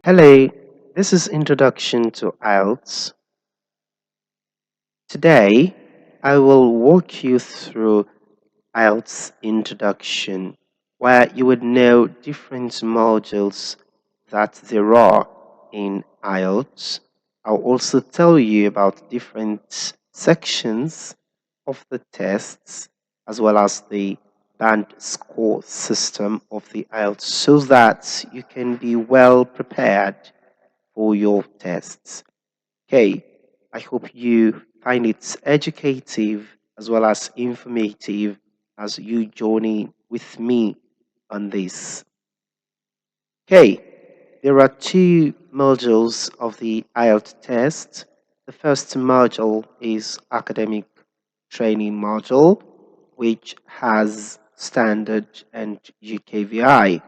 Hello, this is Introduction to IELTS. Today, I will walk you through IELTS introduction, where you would know different modules that there are in IELTS. I'll also tell you about different sections of the tests as well as the band score system of the IELTS so that you can be well prepared for your tests. Okay, I hope you find it educative as well as informative as you journey with me on this. Okay, there are two modules of the IELTS test. The first module is academic training module, which has standard and UKVI.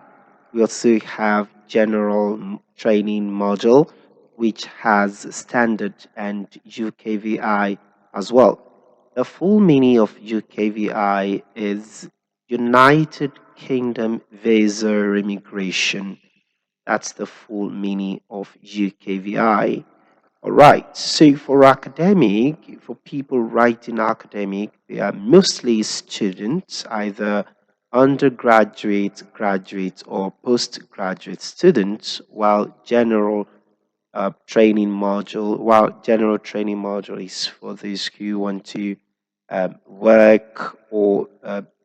We also have general training module, which has standard and UKVI as well. The full meaning of UKVI is United Kingdom Visa Immigration. That's the full meaning of UKVI. All right. So for academic, for people writing academic, they are mostly students, either undergraduate, graduate, or postgraduate students, while general training module is for those who want to work or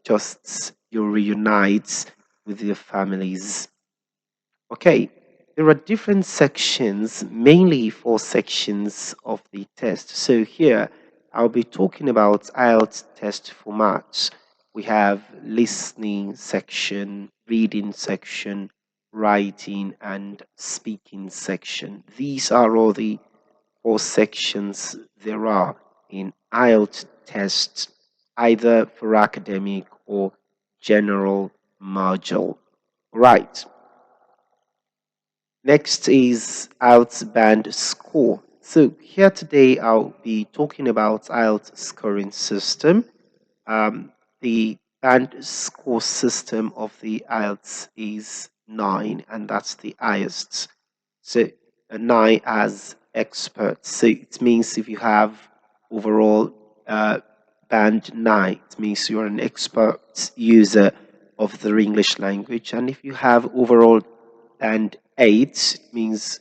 just you reunite with your families. Okay, there are different sections, mainly four sections of the test. So here I'll be talking about IELTS test formats. We have listening section, reading section, writing, and speaking section. These are all the four sections there are in IELTS tests, either for academic or general module. Right. Next is IELTS band score. So here today I'll be talking about IELTS scoring system. The band score system of the IELTS is 9, and that's the highest. So a 9 as expert. So it means if you have overall band 9, it means you're an expert user of the English language. And if you have overall band 8, it means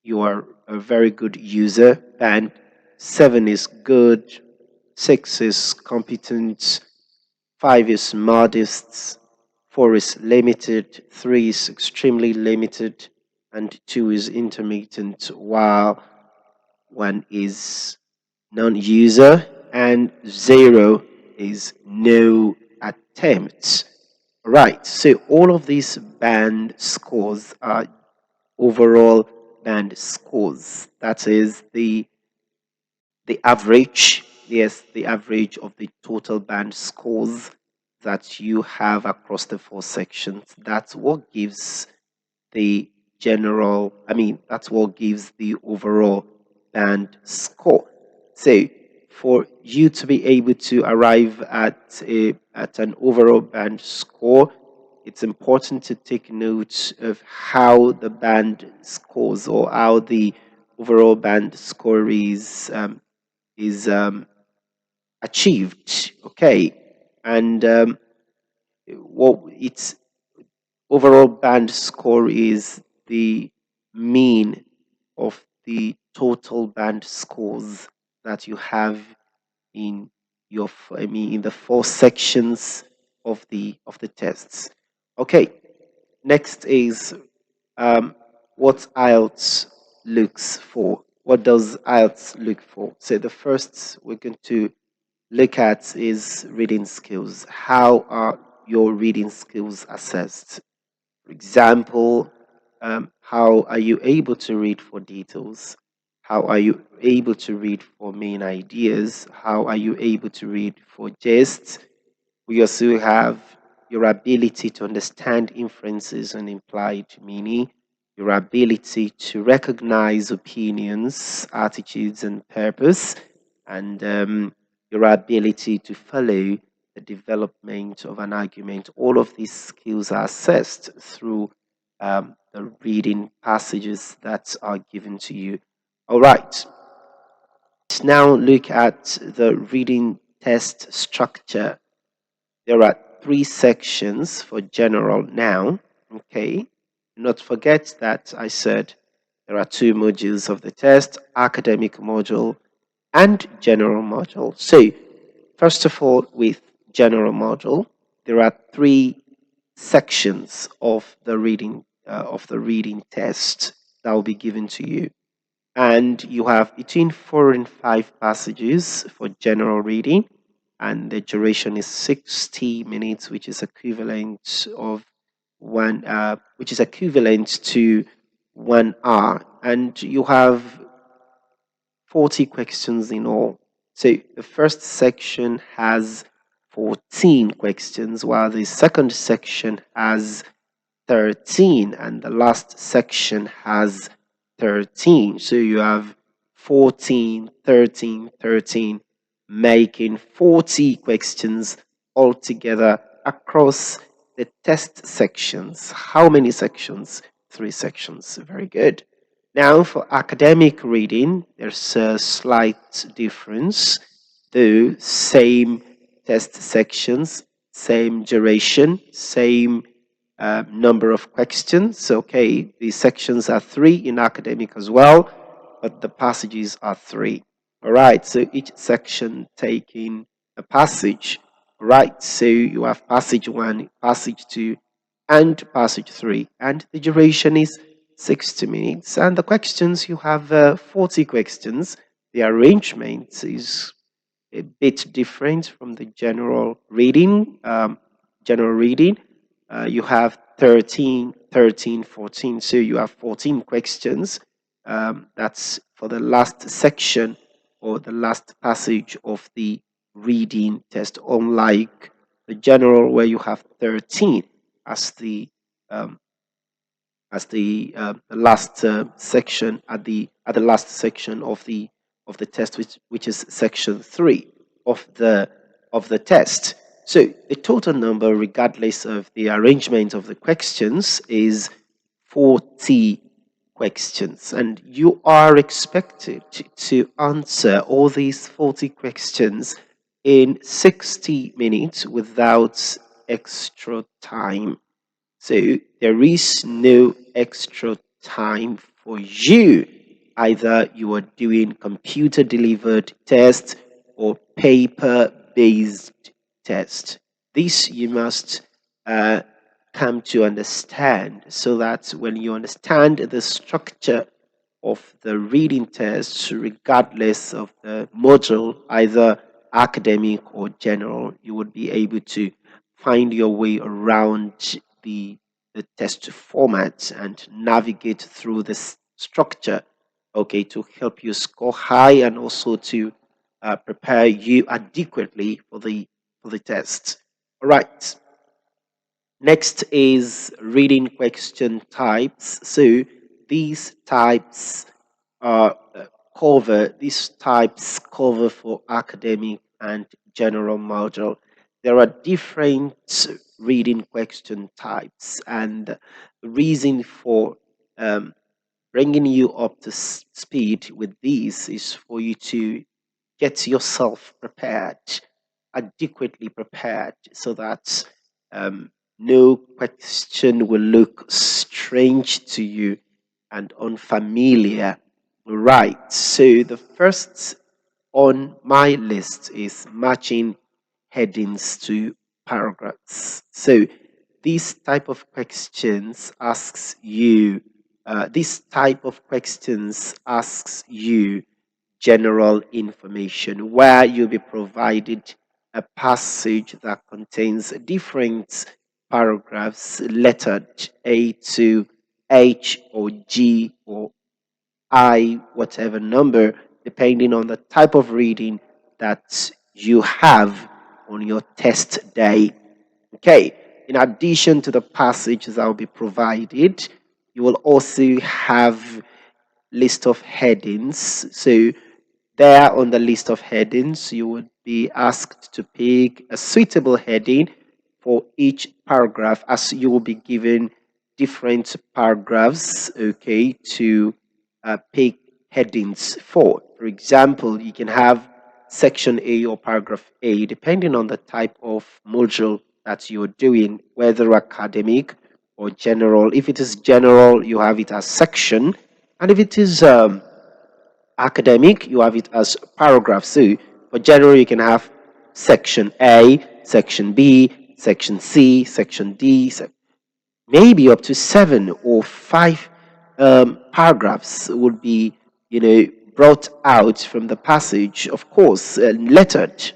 you are a very good user. Band 7 is good, 6 is competent, 5 is modest, 4 is limited, 3 is extremely limited, and 2 is intermittent, while 1 is non user, and 0 is no attempts. Right, so all of these band scores are overall band scores. That is the average, yes, the average of the total band scores that you have across the four sections. That's what gives the that's what gives the overall band score. So for you to be able to arrive at an overall band score, it's important to take note of how the band scores or how the overall band score is achieved. Okay, and what its overall band score is the mean of the total band scores that you have in in the four sections of the tests. Okay, next is what IELTS looks for. What does IELTS look for? So the first we're going to look at is reading skills. How are your reading skills assessed? For example, how are you able to read for details? How are you able to read for main ideas? How are you able to read for gests? We also have your ability to understand inferences and implied meaning, your ability to recognize opinions, attitudes, and purpose, and your ability to follow the development of an argument. All of these skills are assessed through the reading passages that are given to you. All right. Let's now look at the reading test structure. There are three sections for general now. Okay. Do not forget that I said there are two modules of the test, academic module and general module. So, first of all, with general module, there are three sections of the reading test that will be given to you, and you have between 4 and 5 passages for general reading, and the duration is 60 minutes, which is equivalent of which is equivalent to 1 hour, and you have 40 questions in all. So the first section has 14 questions, while the second section has 13, and the last section has 13. So you have 14, 13, 13, making 40 questions altogether across the test sections. How many sections? 3 sections. Very good. Now, for academic reading, there's a slight difference, though same test sections, same duration, same number of questions. Okay, the sections are 3 in academic as well, but the passages are 3. All right, so each section taking a passage. All right, so you have passage 1, passage 2, and passage 3, and the duration is 60 minutes. And the questions, you have 40 questions. The arrangement is a bit different from the general reading. You have 13, 13, 14. So you have 14 questions. That's for the last section or the last passage of the reading test, unlike the general where you have 13 as um, the last section at the last section of the test, which is section 3 of the test. So the total number, regardless of the arrangement of the questions, is 40 questions, and you are expected to answer all these 40 questions in 60 minutes without extra time. So there is no extra time for you. Either you are doing computer delivered test or paper based test. This you must uh, come to understand, so that when you understand the structure of the reading test, regardless of the module, either academic or general, you would be able to find your way around the test format and navigate through this structure, okay, to help you score high and also to prepare you adequately for the test. All right. Next is reading question types. So these types these types cover for academic and general module. There are different reading question types, and the reason for um, bringing you up to speed with these is for you to get yourself prepared, adequately prepared, so that um, no question will look strange to you and unfamiliar. Right. So the first on my list is matching headings to paragraphs. So this type of questions asks you this type of questions asks you general information, where you'll be provided a passage that contains different paragraphs lettered A to H or G or I, whatever number, depending on the type of reading that you have on your test day. Okay, in addition to the passages that will be provided, you will also have list of headings. So there on the list of headings, you would be asked to pick a suitable heading for each paragraph, as you will be given different paragraphs, okay, to pick headings for. For example, you can have section A or paragraph A, depending on the type of module that you're doing, whether academic or general. If it is general, you have it as section, and if it is academic, you have it as paragraph. So for general, you can have section A, section B, section C, section D, maybe up to 7 or 5 paragraphs would be, brought out from the passage. Of course, lettered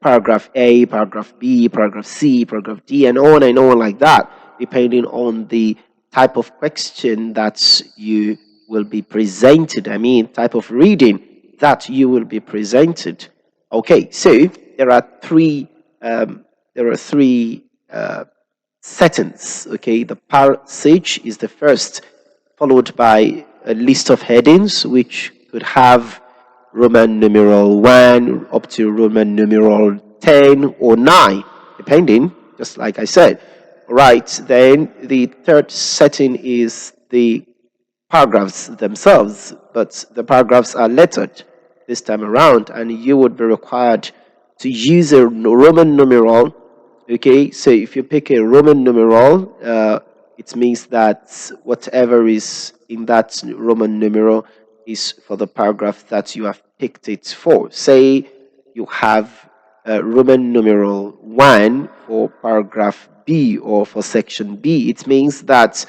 paragraph A, paragraph B, paragraph C, paragraph D, and on like that, depending on the type of question that you will be presented. I mean, type of reading that you will be presented. Okay, so there are three. There are three settings. Okay, the passage is the first, followed by a list of headings, which could have Roman numeral 1 up to Roman numeral 10 or 9, depending, just like I said. Right, then the third setting is the paragraphs themselves, but the paragraphs are lettered this time around, and you would be required to use a Roman numeral. Okay, so if you pick a Roman numeral, it means that whatever is in that Roman numeral is for the paragraph that you have picked it for. Say you have Roman numeral 1 for paragraph B or for section B, it means that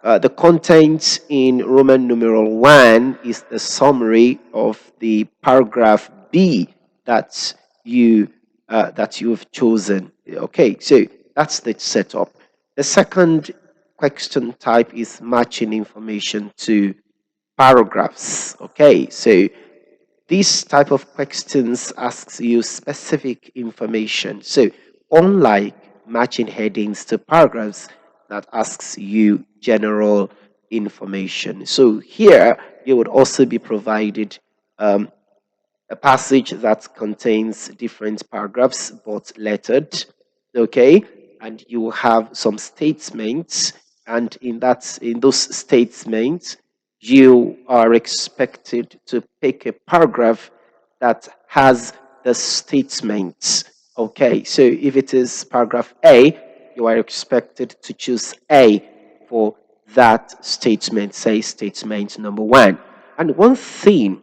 the content in Roman numeral 1 is the summary of the paragraph B that you've chosen. Okay, so that's the setup. The second question type is matching information to paragraphs. Okay, so this type of questions asks you specific information. So, unlike matching headings to paragraphs that asks you general information. So, here you would also be provided um, a passage that contains different paragraphs but lettered, okay, and you will have some statements, and in those statements you are expected to pick a paragraph that has the statements. Okay, so if it is paragraph A, you are expected to choose A for that statement, say statement number 1. And one thing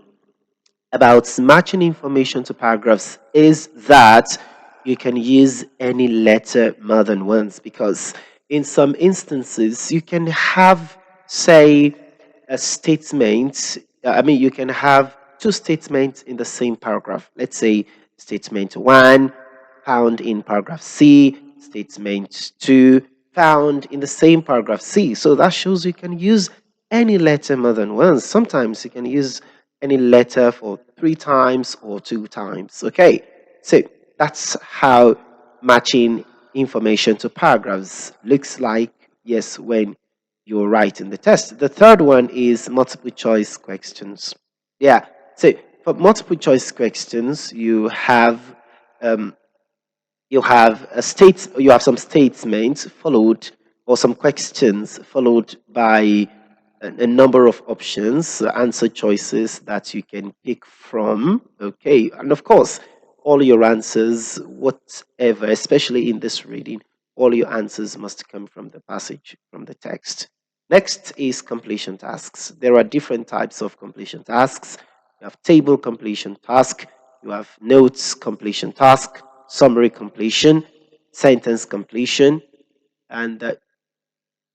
about matching information to paragraphs is that you can use any letter more than once, because in some instances you can have, say, a statement. I mean, you can have two statements in the same paragraph. Let's say statement 1 found in paragraph C, statement 2 found in the same paragraph C. So that shows you can use any letter more than once. Sometimes you can use any letter for 3 times or 2 times. Okay, so that's how matching information to paragraphs looks like, yes, when you're writing the test. The third one is multiple choice questions. Yeah, so for multiple choice questions, um, you have some statements followed, or some questions followed by a number of options, answer choices that you can pick from. Okay, and of course, all your answers, whatever, especially in this reading, all your answers must come from the passage, from the text. Next is completion tasks. There are different types of completion tasks. You have table completion task, you have notes completion task, summary completion, sentence completion, and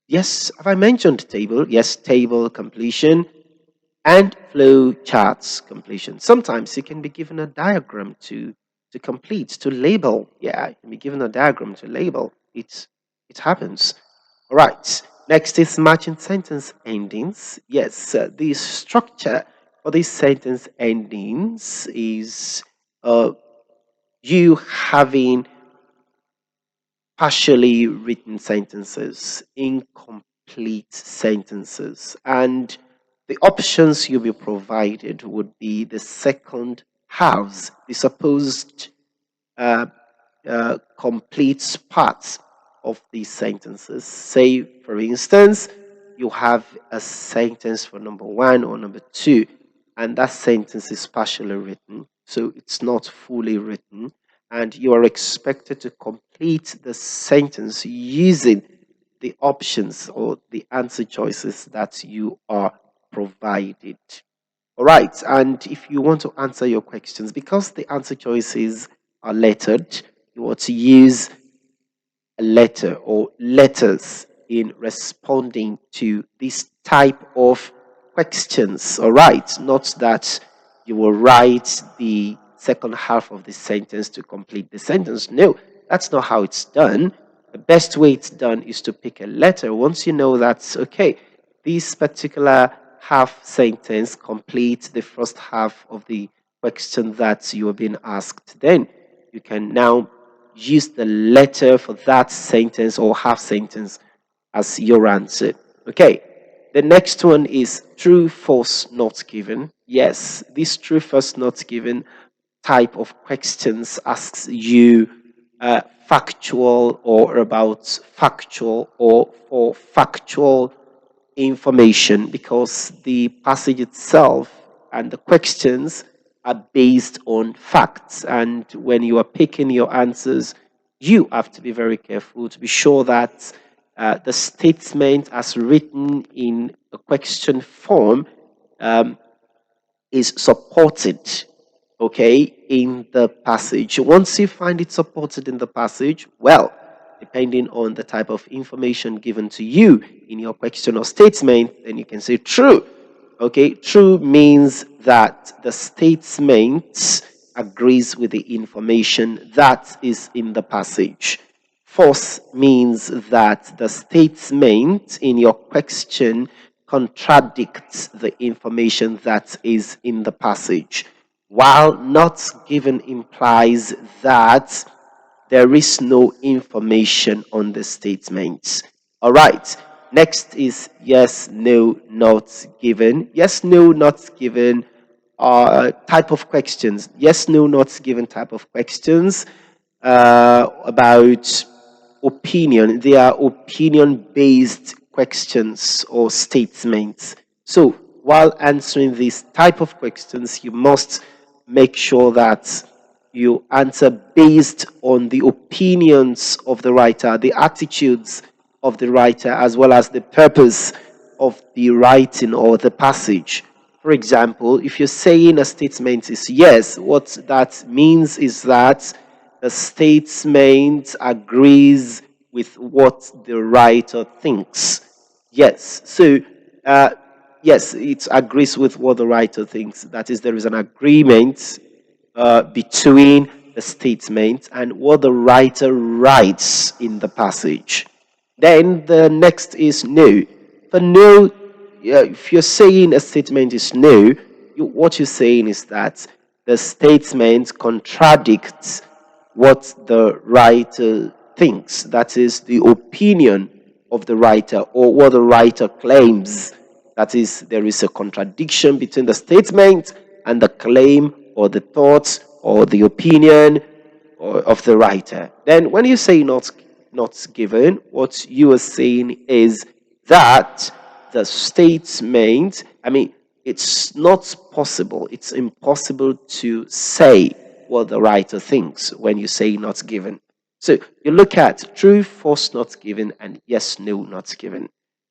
yes, have I mentioned table? Yes, table completion and flow charts completion. Sometimes you can be given a diagram to complete, to label. Yeah, you can be given a diagram to label. It happens. All right. Next is matching sentence endings. Yes, the structure for these sentence endings is uh, you having partially written sentences, incomplete sentences, and the options you'll be provided would be the second halves, the supposed complete parts of these sentences. Say, for instance, you have a sentence for number one or number two, and that sentence is partially written, so it's not fully written, and you are expected to complete the sentence using the options or the answer choices that you are provided. All right, and if you want to answer your questions, because the answer choices are lettered, you want to use a letter or letters in responding to this type of questions. All right, not that you will write the second half of the sentence to complete the sentence. No, that's not how it's done. The best way it's done is to pick a letter. Once you know that's okay, this particular half sentence completes the first half of the question that you are being asked, then you can now use the letter for that sentence or half sentence as your answer. Okay. The next one is true, false, not given. Yes, this true, false, not given type of questions asks you factual or about factual or for factual information, because the passage itself and the questions are based on facts. And when you are picking your answers, you have to be very careful to be sure that the statement as written in a question form um, is supported, okay, in the passage. Once you find it supported in the passage, well, depending on the type of information given to you in your question or statement, then you can say true. Okay, true means that the statement agrees with the information that is in the passage. False means that the statement in your question contradicts the information that is in the passage, while not given implies that there is no information on the statement. All right. Next is yes, no, not given. Yes, no, not given are type of questions. Yes, no, not given type of questions about opinion. They are opinion based questions or statements. So while answering these type of questions, you must make sure that you answer based on the opinions of the writer, the attitudes of the writer, as well as the purpose of the writing or the passage. For example, if you're saying a statement is yes, what that means is that the statement agrees with what the writer thinks. Yes. So, uh, yes, it agrees with what the writer thinks. That is, there is an agreement between the statement and what the writer writes in the passage. Then the next is no. For no, if you're saying a statement is no, what you're saying is that the statement contradicts what the writer thinks. That is the opinion of the writer or what the writer claims. That is, there is a contradiction between the statement and the claim or the thoughts or the opinion of the writer. Then, when you say not given, what you are saying is that the statement, I mean, it's not possible, it's impossible to say what the writer thinks when you say not given. So you look at true, false, not given, and yes, no, not given.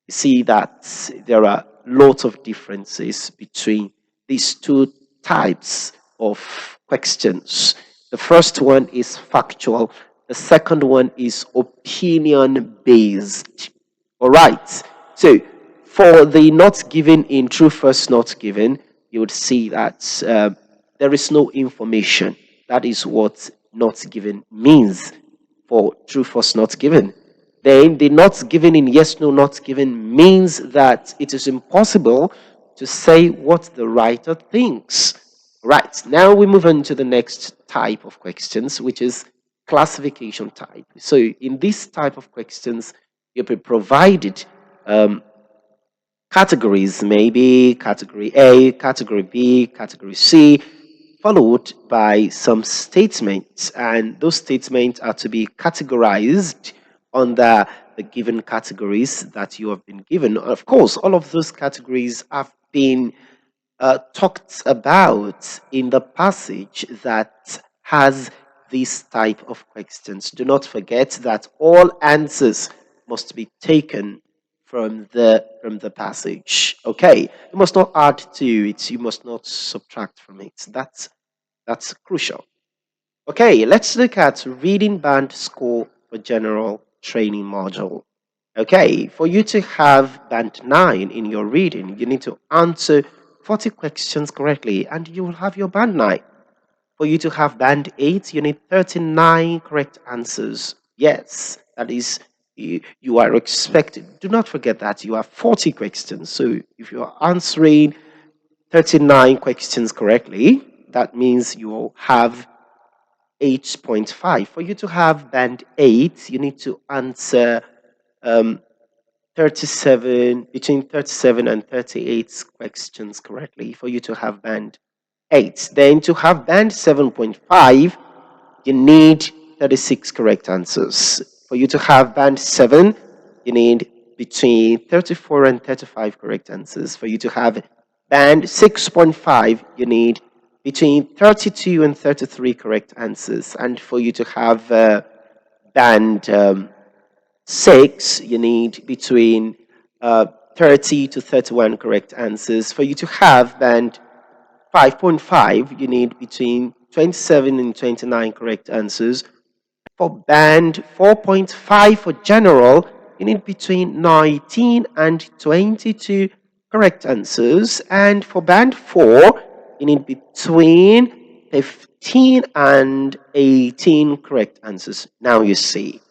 You see that there are lots of differences between these two types of questions. The first one is factual, the second one is opinion based. All right. So for the not given in true, false, not given, you would see that there is no information. That is what not given means for true, false, not given. Then the not given in yes, no, not given means that it is impossible to say what the writer thinks. Right, now we move on to the next type of questions, which is classification type. So in this type of questions, you'll be provided um, categories, maybe category A, category B, category C, followed by some statements. And those statements are to be categorized under the given categories that you have been given. Of course, all of those categories have been talked about in the passage that has this type of questions. Do not forget that all answers must be taken from the passage. Okay, you must not add to it. You must not subtract from it. That's crucial. Okay, let's look at reading band score for general training module. Okay, for you to have band 9 in your reading, you need to answer 40 questions correctly and you will have your band 9. For you to have band 8, you need 39 correct answers. Yes, that is, you are expected. Do not forget that you have 40 questions. So if you are answering 39 questions correctly, that means you will have 8.5. For you to have band 8, you need to answer um, 37, between 37 and 38 questions correctly for you to have band 8. Then to have band 7.5, you need 36 correct answers. For you to have band 7, you need between 34 and 35 correct answers. For you to have band 6.5, you need between 32 and 33 correct answers. And for you to have band 6, you need between 30 to 31 correct answers. For you to have band 5.5, you need between 27 and 29 correct answers. For band 4.5 for general, you need between 19 and 22 correct answers. And for band 4, you need between 15 and 18 correct answers. Now you see.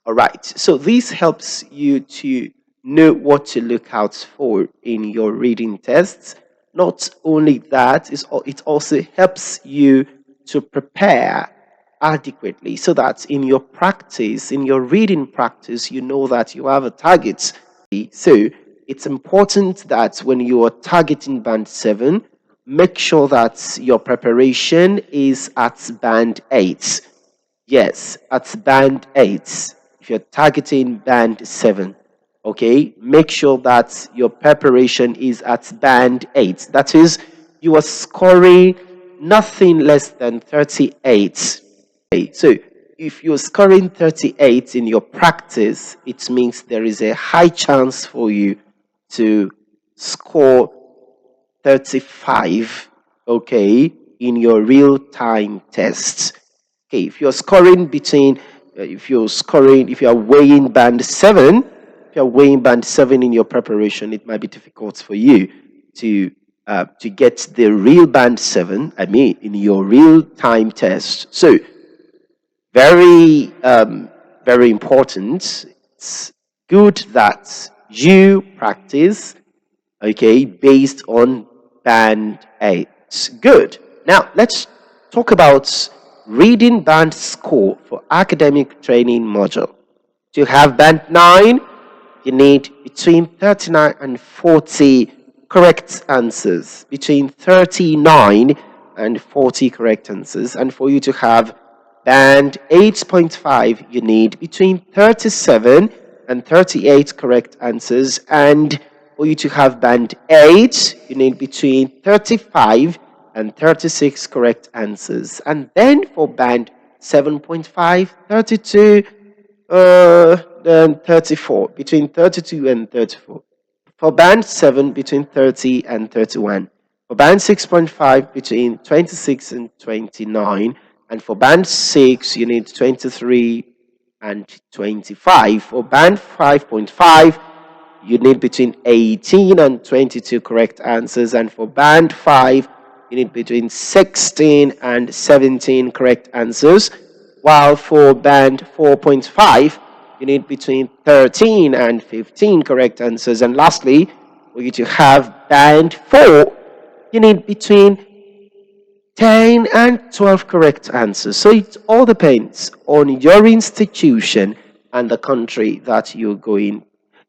All right. So this helps you to know what to look out for in your reading tests. Not only that, it also helps you to prepare adequately so that in your practice, in your reading practice, you know that you have a target. So it's important that when you are targeting band 7, make sure that your preparation is at band 8. Yes, at band 8. If you're targeting band 7, okay, make sure that your preparation is at band 8. That is, you are scoring nothing less than 38. Okay, so if you're scoring 38 in your practice, it means there is a high chance for you to score 35, okay, in your real time tests. Okay, if you're scoring between, if you're weighing band 7, if you're weighing band 7 in your preparation, it might be difficult for you to get the real band 7, I mean, in your real time test. So, very, very important. It's good that you practice, okay, based on band 8. Good. Now, let's talk about reading band score for academic training module. To have band 9, you need between 39 and 40 correct answers. Between 39 and 40 correct answers. And for you to have band 8.5, you need between 37 and 38 correct answers. And for you to have band 8, you need between 35 and 36 correct answers. And then for band 7.5, 32, then 34, between 32 and 34. For band 7, between 30 and 31. For band 6.5, between 26 and 29. And for band 6, you need 23 and 25. For band 5.5, you need between 18 and 22 correct answers. And for band 5, you need between 16 and 17 correct answers. While for band 4.5, you need between 13 and 15 correct answers. And lastly, for you to have band 4, you need between 10 and 12 correct answers. So it all depends on your institution and the country that you're going.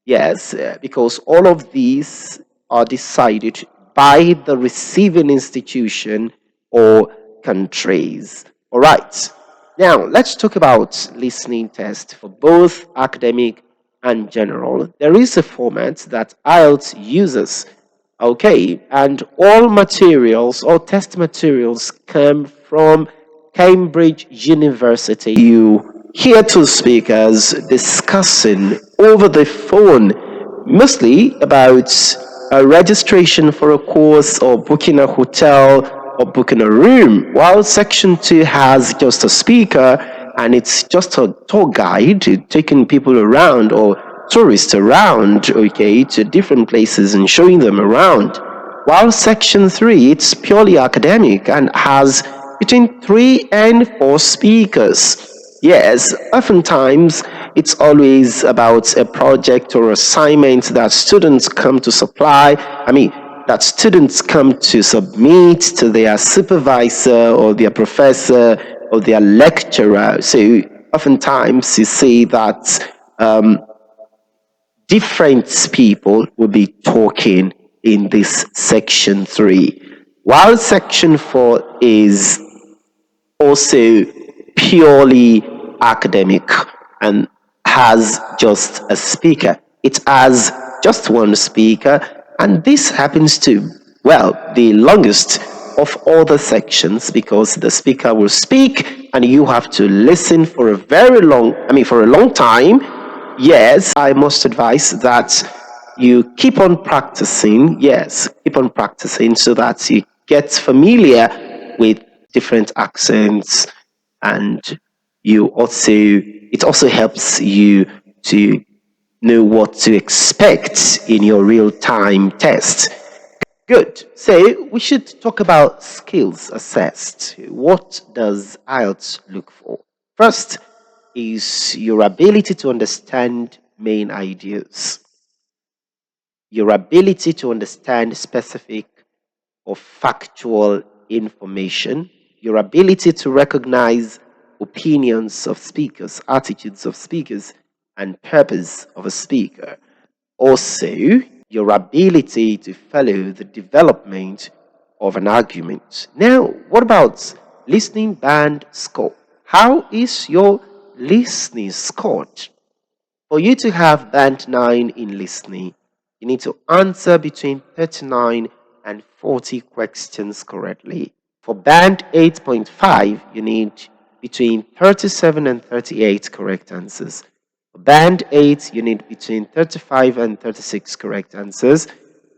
Yes, because all of these are decided by the receiving institution or countries. All right. Now, let's talk about listening test for both academic and general. There is a format that IELTS uses. Okay, and all materials, all test materials come from Cambridge University. You hear two speakers discussing over the phone mostly about a registration for a course or booking a hotel or booking a room, while section 2 has just a speaker and it's just a tour guide taking people around or tourists around, okay, to different places and showing them around. While section 3, it's purely academic and has between 3 and 4 speakers. Yes, oftentimes it's always about a project or assignment that students come to supply. That students come to submit to their supervisor or their professor or their lecturer. So oftentimes you see that different people will be talking in this section 3, while section 4 is also purely academic and has just a speaker. It has just one speaker, and this happens to, well, the longest of all the sections because the speaker will speak and you have to listen for a for a long time. Yes, I must advise that you keep on practicing. Yes, keep on practicing so that you get familiar with different accents, and it also helps you to know what to expect in your real-time test. Good. So we should talk about skills assessed. What does IELTS look for? First is your ability to understand main ideas, your ability to understand specific or factual information, your ability to recognize opinions of speakers, attitudes of speakers, and purpose of a speaker. Also, your ability to follow the development of an argument. Now, what about listening band score? How is your listening scored? For you to have band 9 in listening, you need to answer between 39 and 40 questions correctly. For band 8.5, you need between 37 and 38 correct answers. For band 8, you need between 35 and 36 correct answers.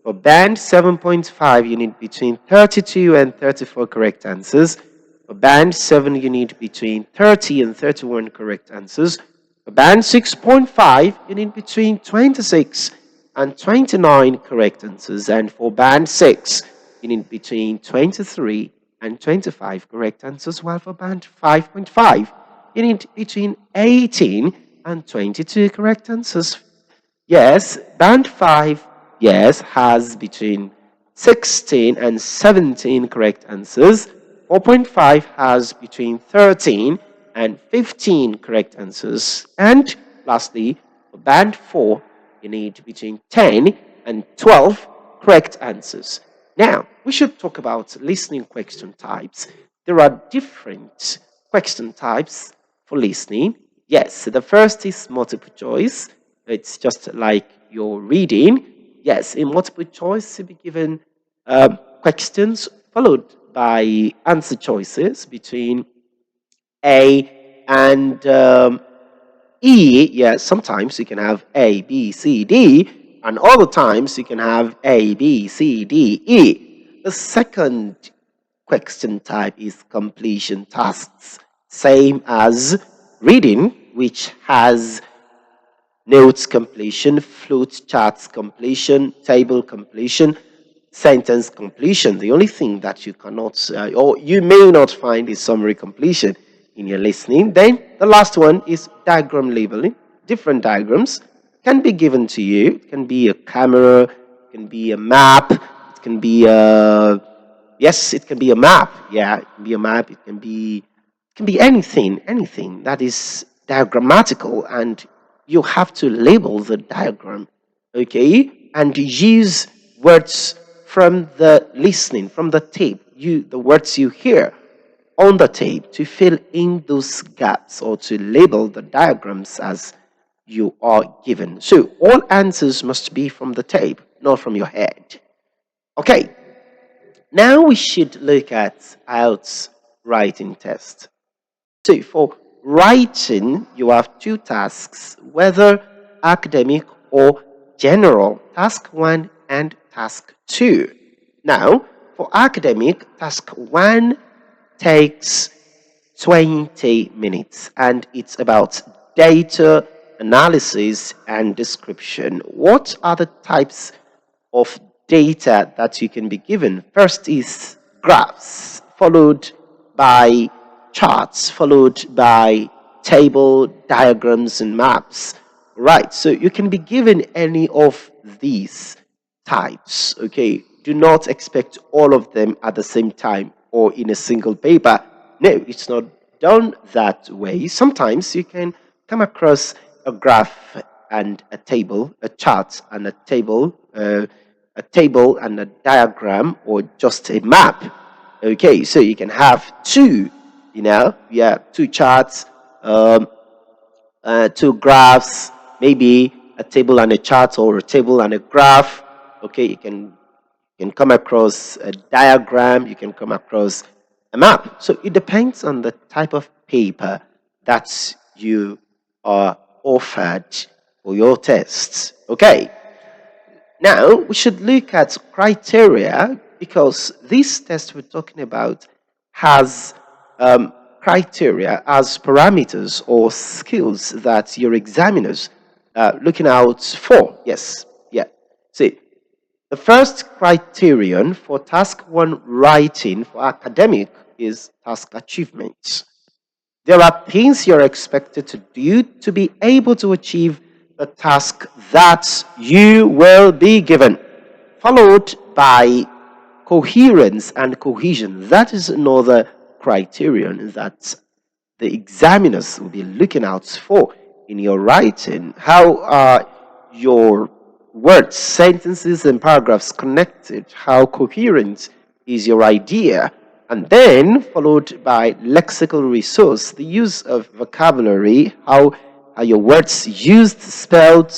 For band 7.5, you need between 32 and 34 correct answers. For band 7, you need between 30 and 31 correct answers. For band 6.5, you need between 26 and 29 correct answers. And for band 6, you need between 23 and 25 correct answers. While for band 5.5, you need between 18 and 22 correct answers. Yes, band 5, yes, has between 16 and 17 correct answers. 4.5 has between 13 and 15 correct answers. And lastly, for band 4, you need between 10 and 12 correct answers. Now, we should talk about listening question types. There are different question types for listening. Yes, the first is multiple choice. It's just like you're reading. Yes, in multiple choice, you'll be given questions followed by answer choices between A and E. Yes, sometimes you can have A, B, C, D, and other times you can have A, B, C, D, E. The second question type is completion tasks, same as reading, which has notes completion, flute charts completion, table completion, sentence completion. The only thing that you cannot, or you may not find, is summary completion in your listening. Then the last one is diagram labeling. Different diagrams can be given to you. It can be a camera, it can be a map, it can be a yes, it can be a map. Yeah, it can be a map. It can be anything that is diagrammatical, and you have to label the diagram, okay, and use words from the listening, from the tape, the words you hear. on the tape to fill in those gaps or to label the diagrams as you are given. So all answers must be from the tape, not from your head. Okay, now we should look at IELTS writing test. So for writing, you have two tasks, whether academic or general, task 1 and task 2. Now, for academic, task 1 takes 20 minutes and it's about data analysis and description. What are the types of data that you can be given? First is graphs, followed by charts, followed by table, diagrams, and maps. Right, so you can be given any of these types. Okay, do not expect all of them at the same time or in a single paper. No, it's not done that way. Sometimes you can come across a graph and a table, a chart and a table and a diagram, or just a map. Okay, so you can have two, two charts, two graphs, maybe a table and a chart or a table and a graph. Okay, you can come across a diagram, you can come across a map. So it depends on the type of paper that you are offered for your tests. Okay. Now, we should look at criteria because this test we're talking about has criteria as parameters or skills that your examiners looking out for. Yes, yeah. See, the first criterion for task 1 writing for academic is task achievement. There are things you're expected to do to be able to achieve the task that you will be given, followed by coherence and cohesion. That is another criterion that the examiners will be looking out for in your writing. How are your words, sentences, and paragraphs connected? How coherent is your idea? And then followed by lexical resource, the use of vocabulary, how are your words used, spelled,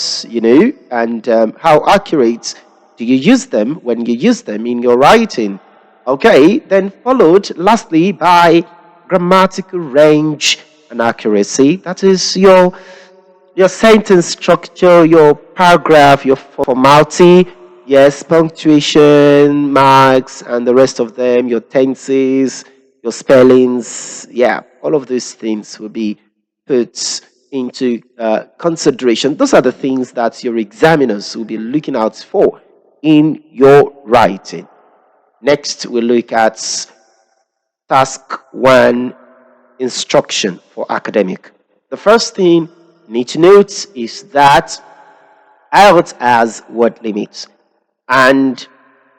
and how accurate do you use them when you use them in your writing? Okay, then followed lastly by grammatical range and accuracy. That is your sentence structure, your paragraph, your formality, yes, punctuation, marks, and the rest of them, your tenses, your spellings. Yeah, all of these things will be put into consideration. Those are the things that your examiners will be looking out for in your writing. Next, we look at task 1 instruction for academic. The first thing you need to note is that IELTS has word limits. And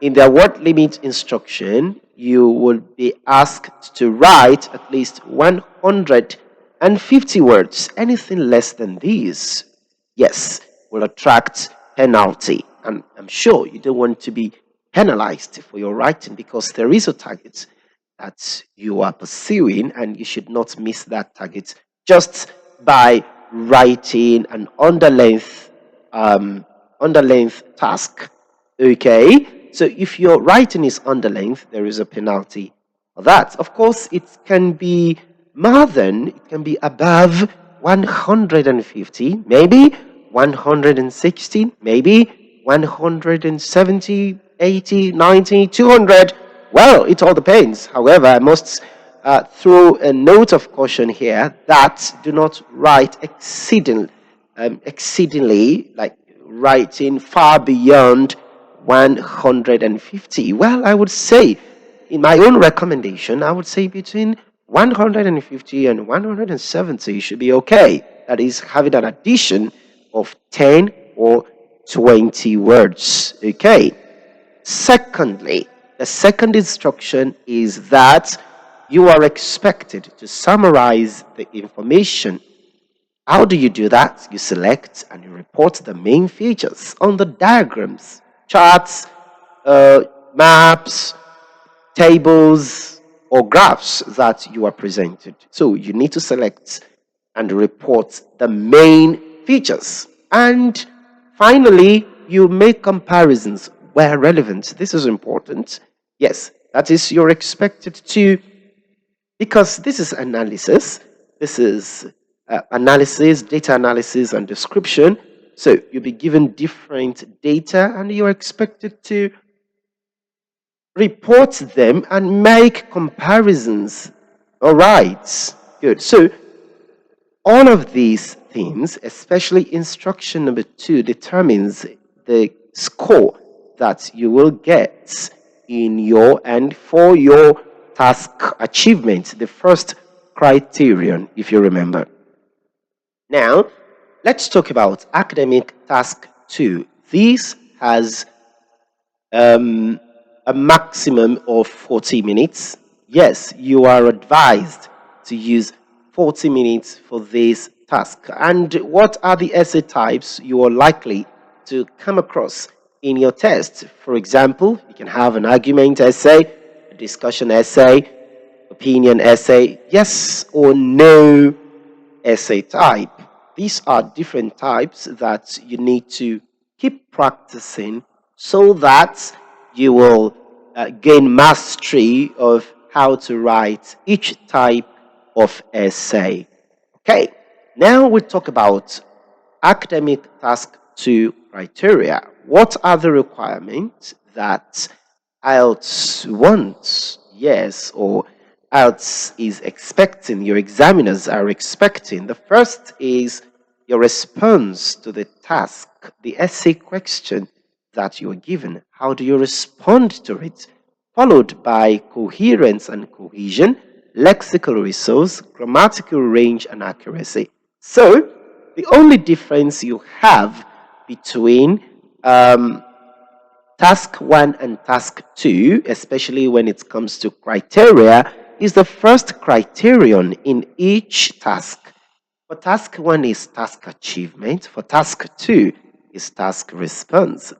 in their word limit instruction, you will be asked to write at least 150 words. Anything less than these, yes, will attract penalty. And I'm sure you don't want to be penalized for your writing because there is a target that you are pursuing and you should not miss that target just by writing an underlength task. Okay, so if your writing is underlength, there is a penalty for that. Of course, it can be it can be above 150, maybe 160, maybe 170, 80, 90, 200. Well, it all depends. However, I must throw a note of caution here that do not write exceedingly, like writing far beyond 150. Well, I would say, in my own recommendation, I would say between 150 and 170 should be okay. That is having an addition of 10 or 20 words. Okay. Secondly, the second instruction is that you are expected to summarize the information. How do you do that? You select and you report the main features on the diagrams, charts, maps, tables, or graphs that you are presented. So you need to select and report the main features. And finally, you make comparisons where relevant. This is important. Yes, that is, you're expected to, because this is analysis. This is analysis, data analysis, and description. So you'll be given different data and you're expected to report them and make comparisons. All right, good. So all of these things, especially instruction number 2, determines the score that you will get in your and for your task achievement, the first criterion, if you remember. Now, let's talk about academic task 2. This has um, a maximum of 40 minutes. Yes, you are advised to use 40 minutes for this task. And what are the essay types you are likely to come across in your test? For example, you can have an argument essay, a discussion essay, opinion essay, yes or no essay type. These are different types that you need to keep practicing so that you will gain mastery of how to write each type of essay. Okay, now we talk about academic task 2 criteria. What are the requirements that IELTS wants? Yes, or IELTS is expecting, your examiners are expecting. The first is your response to the task, the essay question that you are given. How do you respond to it? Followed by coherence and cohesion, lexical resource, grammatical range, and accuracy. So, the only difference you have between task 1 and task 2, especially when it comes to criteria, is the first criterion in each task. For task 1 is task achievement, for task 2 is task response.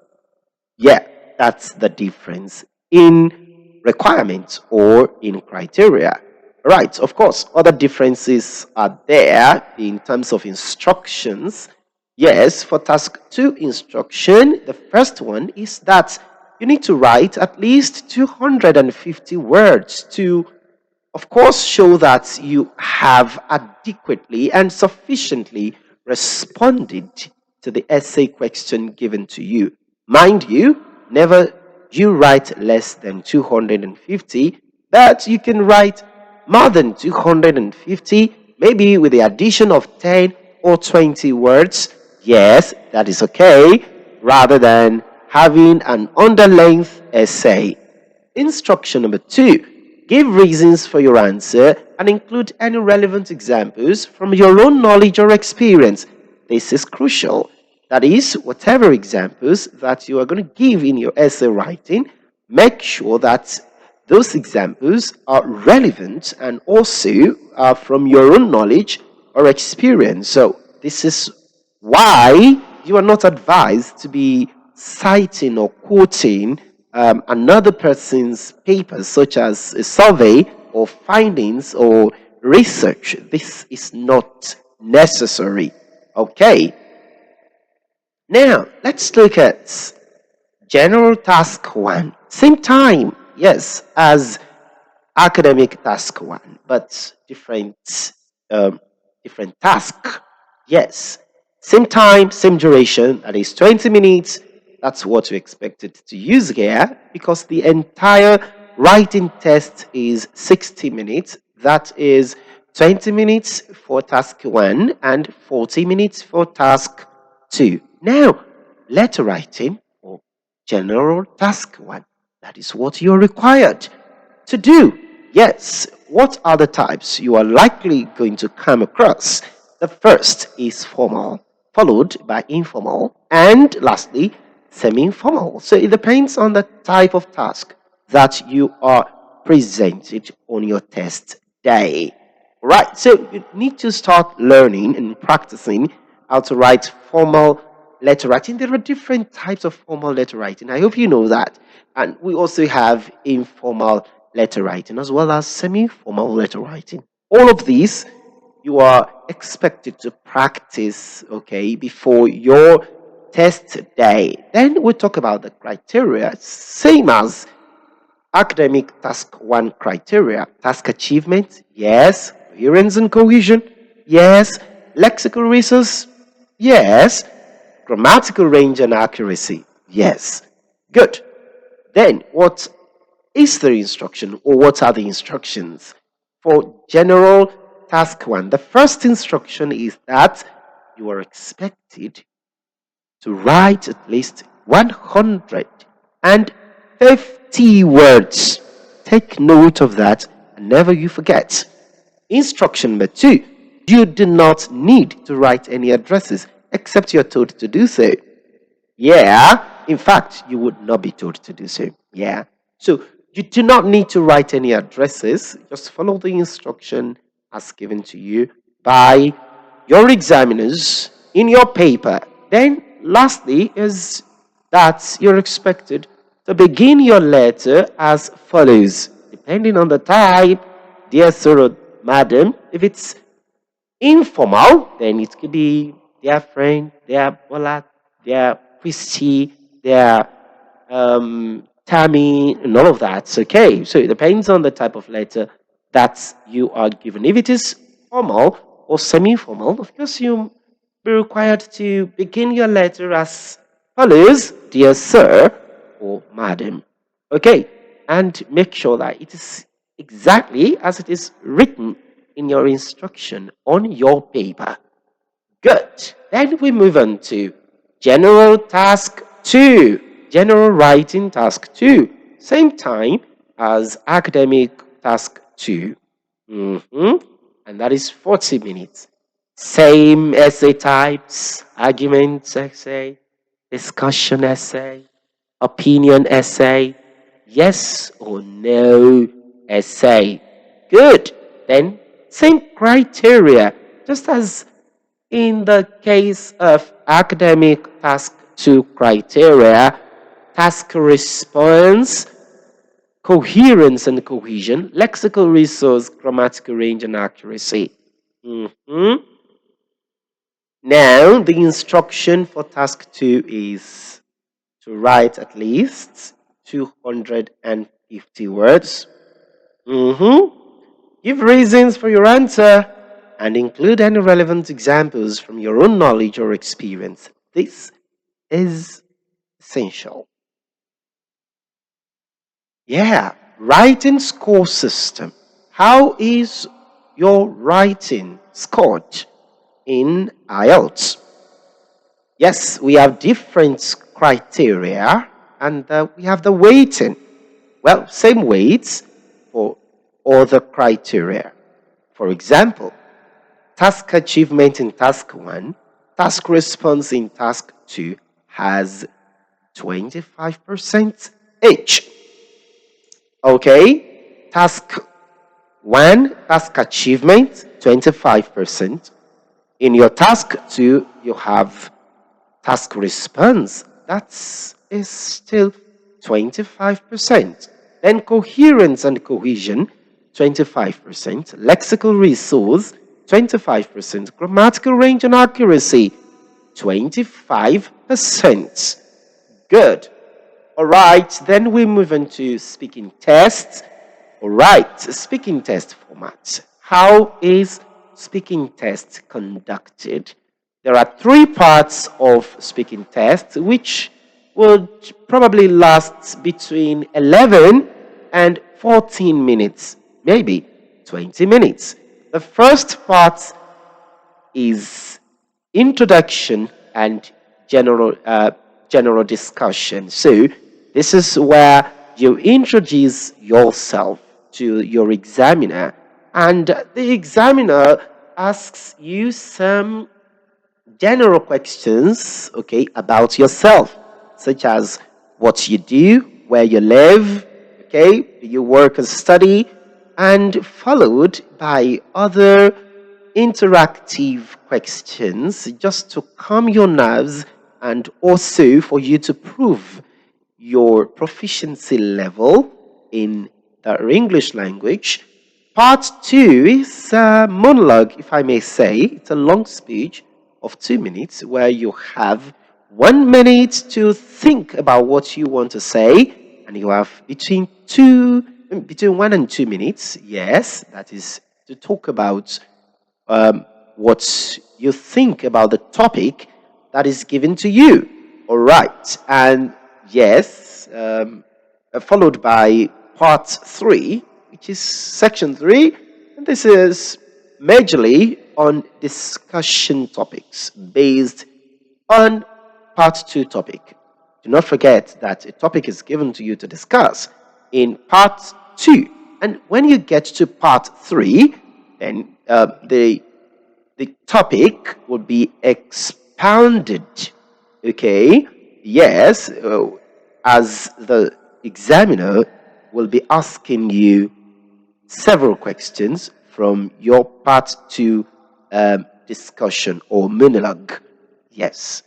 Yeah, that's the difference in requirements or in criteria. Right, of course, other differences are there in terms of instructions. Yes, for task 2 instruction, the first one is that you need to write at least 250 words to, of course, show that you have adequately and sufficiently responded to the essay question given to you. Mind you, never you write less than 250, but you can write more than 250, maybe with the addition of 10 or 20 words. Yes, that is okay, rather than having an underlength essay. Instruction number 2. Give reasons for your answer and include any relevant examples from your own knowledge or experience. This is crucial. That is, whatever examples that you are going to give in your essay writing, make sure that those examples are relevant and also are from your own knowledge or experience. So, this is why you are not advised to be citing or quoting another person's papers, such as a survey or findings or research. This is not necessary. Okay, now let's look at general task 1. Same time, yes, as academic task 1, but um, different task. Yes, same time, same duration. That is 20 minutes. That's what we expected to use here because the entire writing test is 60 minutes. That is 20 minutes for task 1 and 40 minutes for task 2. Now, letter writing or general task 1. That is what you're required to do. Yes, what are the types you are likely going to come across? The first is formal, followed by informal, and lastly, semi informal. So it depends on the type of task that you are presented on your test day. Right, so you need to start learning and practicing how to write formal letter writing. There are different types of formal letter writing. I hope you know that. And we also have informal letter writing as well as semi-formal letter writing. All of these you are expected to practice, okay, before your test day. Then we talk about the criteria, same as academic task 1 criteria. Task achievement, yes. Coherence and cohesion, yes. Lexical resource, yes. Grammatical range and accuracy, yes. Good. Then, what is the instruction, or what are the instructions? For general task 1, the first instruction is that you are expected to write at least 150 words. Take note of that and never you forget. Instruction number 2, you do not need to write any addresses except you're told to do so. Yeah, in fact, you would not be told to do so. Yeah. So you do not need to write any addresses. Just follow the instruction as given to you by your examiners in your paper. Then, lastly, is that you're expected to begin your letter as follows. Depending on the type, dear sir or madam, if it's informal, then it could be their friend, their Bola, their Christy, their Tammy, and all of that. Okay, so it depends on the type of letter that you are given. If it is formal or semi-formal, of course you be required to begin your letter as follows, dear sir or madam. Okay, and make sure that it is exactly as it is written in your instruction on your paper. Good. Then we move on to general task 2. General writing task 2. Same time as academic task 2. And that is 40 minutes. Same essay types, arguments essay, discussion essay, opinion essay, yes or no essay. Good. Then, same criteria, just as in the case of academic task 2 criteria, task response, coherence and cohesion, lexical resource, grammatical range and accuracy. Now, the instruction for task 2 is to write at least 250 words. Give reasons for your answer and include any relevant examples from your own knowledge or experience. This is essential. Yeah, writing score system. How is your writing scored in IELTS? Yes, we have different criteria and we have the weighting. Well, same weights for all the criteria. For example, task achievement in task 1, task response in task 2 has 25% each. Okay, task 1, task achievement, 25%. In your task 2, you have task response, that is still 25%. Then coherence and cohesion, 25%. Lexical resource, 25%. Grammatical range and accuracy, 25%. Good. All right, then we move into speaking tests. All right, speaking test format. How is speaking test conducted? There are 3 parts of speaking test, which would probably last between 11 and 14 minutes, maybe 20 minutes. The first part is introduction and general discussion. So this is where you introduce yourself to your examiner, and the examiner asks you some general questions, okay, about yourself, such as what you do, where you live, okay, do you work and study, and followed by other interactive questions just to calm your nerves and also for you to prove your proficiency level in the English language. Part two is a monologue, if I may say. It's a long speech of 2 minutes where you have 1 minute to think about what you want to say, and you have between 1 and 2 minutes. Yes, that is to talk about um, what you think about the topic that is given to you. All right. And yes, followed by part three, which is section three. And this is majorly on discussion topics based on part two topic. Do not forget that a topic is given to you to discuss in part two. And when you get to part three, then the topic will be expounded. Okay? Yes, as the examiner will be asking you several questions from your part two discussion or monologue. Yes.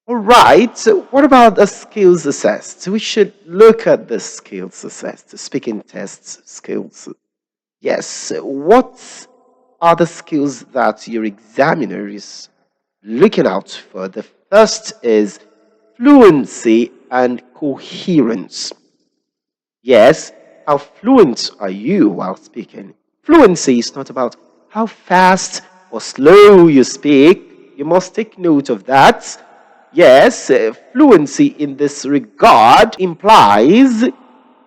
All right. So, what about the skills assessed? We should look at the skills assessed, the speaking tests skills. Yes. What are the skills that your examiner is looking out for? The first is fluency and coherence. Yes, how fluent are you while speaking? Fluency is not about how fast or slow you speak. You must take note of that. Yes, fluency in this regard implies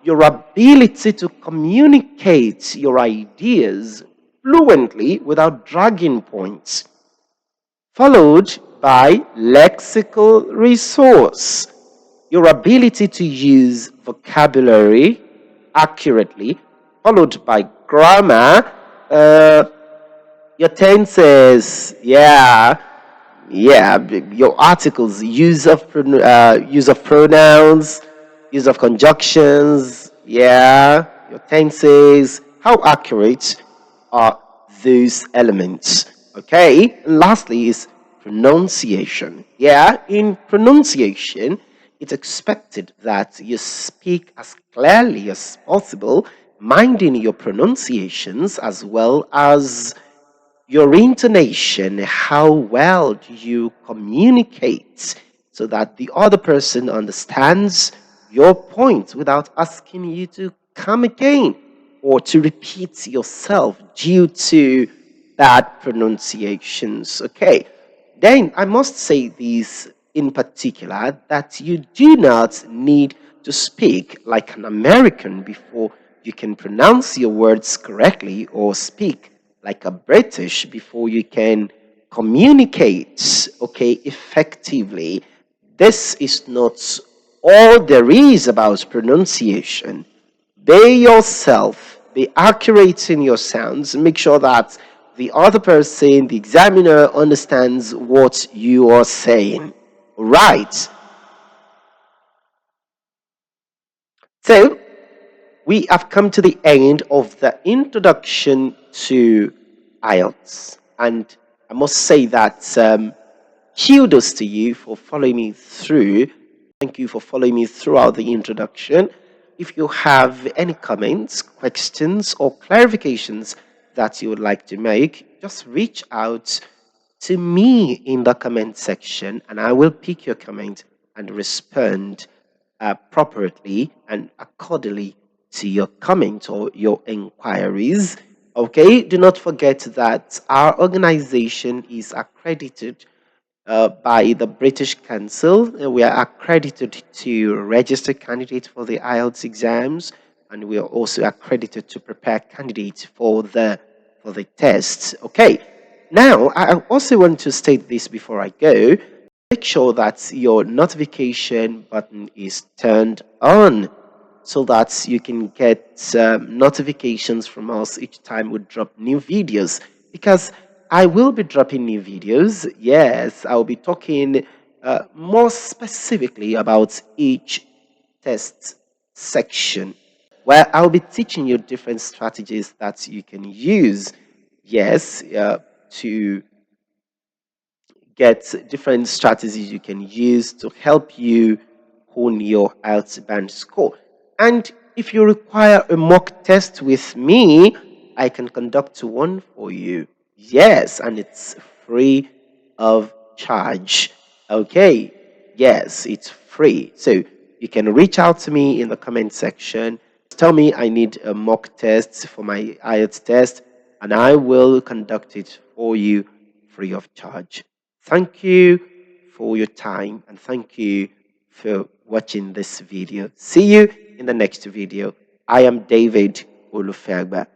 your ability to communicate your ideas fluently without dragging points, followed by lexical resource, your ability to use vocabulary accurately, followed by grammar, uh, your tenses, your articles, use of pronouns, use of conjunctions, your tenses. How accurate are those elements? Okay. And lastly is pronunciation. Yeah, in pronunciation, it's expected that you speak as clearly as possible, minding your pronunciations as well as your intonation, how well do you communicate so that the other person understands your point without asking you to come again or to repeat yourself due to bad pronunciations. Okay, then I must say this in particular that you do not need to speak like an American before you can pronounce your words correctly or speak like a British before you can communicate, okay, effectively. This is not all there is about pronunciation. Be yourself, be accurate in your sounds, make sure that the other person, the examiner, understands what you are saying. Right. So, we have come to the end of the introduction to IELTS. And I must say that kudos to you for following me through. Thank you for following me throughout the introduction. If you have any comments, questions, or clarifications that you would like to make, just reach out to me in the comment section and I will pick your comment and respond appropriately and accordingly to your comment or your inquiries. Okay, do not forget that our organization is accredited by the British Council. We are accredited to register candidates for the IELTS exams, and we are also accredited to prepare candidates for the tests. Okay. Now, I also want to state this before I go. Make sure that your notification button is turned on so that you can get notifications from us each time we drop new videos, because I will be dropping new videos. Yes, I'll be talking more specifically about each test section where I'll be teaching you different strategies that you can use, yes, to get different strategies you can use to help you hone your IELTS band score. And if you require a mock test with me, I can conduct one for you. Yes, and it's free of charge. Okay, yes, it's free. So you can reach out to me in the comment section. Tell me I need a mock test for my IELTS test, and I will conduct it for you free of charge. Thank you for your time, and thank you for watching this video. See you in the next video. I am David Olufegba.